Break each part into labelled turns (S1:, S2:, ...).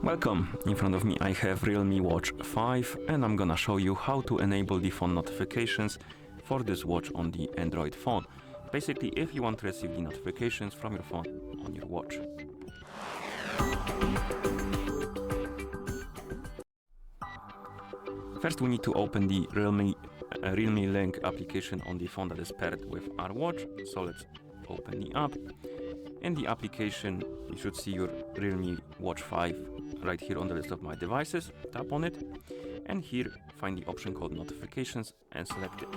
S1: Welcome, in front of me I have REALME Watch 5 and I'm gonna show you how to enable the phone notifications for this watch on the Android phone. Basically, if you want to receive the notifications from your phone on your watch. First we need to open the REALME Link application on the phone that is paired with our watch. So let's open the app. In the application you should see your REALME Watch 5 right here on the list of my devices. Tap on it and here find the option called notifications and select it.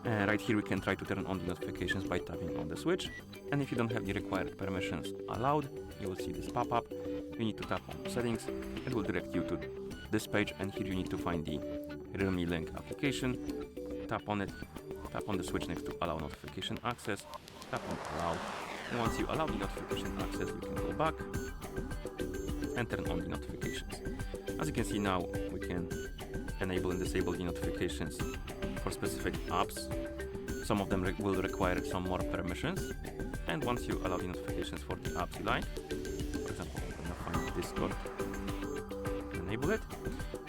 S1: Right here we can try to turn on the notifications by tapping on the switch, and if you don't have the required permissions allowed, you will see this pop-up. You need to tap on settings. It will direct you to this page, and here you need to find the REALME Link application. Tap on it, tap on the switch next to allow notification access, tap on allow, and once you allow the notification access you can go back and turn on the notifications. As you can see now, we can enable and disable the notifications for specific apps. Some of them will require some more permissions, and once you allow the notifications for the apps you like, for example, I'm gonna find Discord, enable it,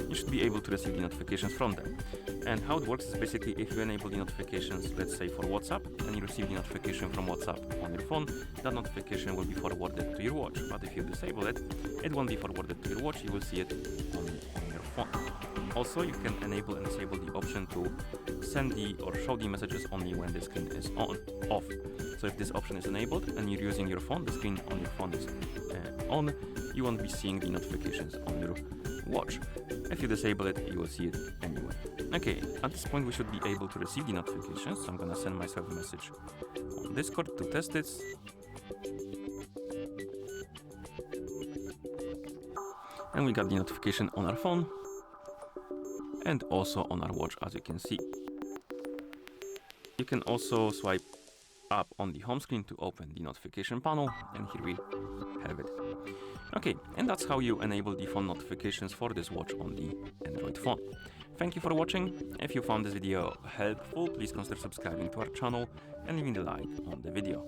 S1: you should be able to receive the notifications from them. And how it works is basically if you enable the notifications, let's say for WhatsApp, and you receive the notification from WhatsApp on your phone, that notification will be forwarded to your watch. But if you disable it, it won't be forwarded to your watch, you will see it on your phone. Also, you can enable and disable the option to send or show the messages only when the screen is off. So if this option is enabled and you're using your phone, the screen on your phone is on, you won't be seeing the notifications on your watch. If you disable it, you will see it anyway. Okay, at this point we should be able to receive the notifications, so I'm gonna send myself a message on Discord to test this. And we got the notification on our phone and also on our watch, as you can see. You can also swipe up on the home screen to open the notification panel, and here we have it. Okay, and that's how you enable the phone notifications for this watch on the Android phone. Thank you for watching. If you found this video helpful, please consider subscribing to our channel and leaving a like on the video.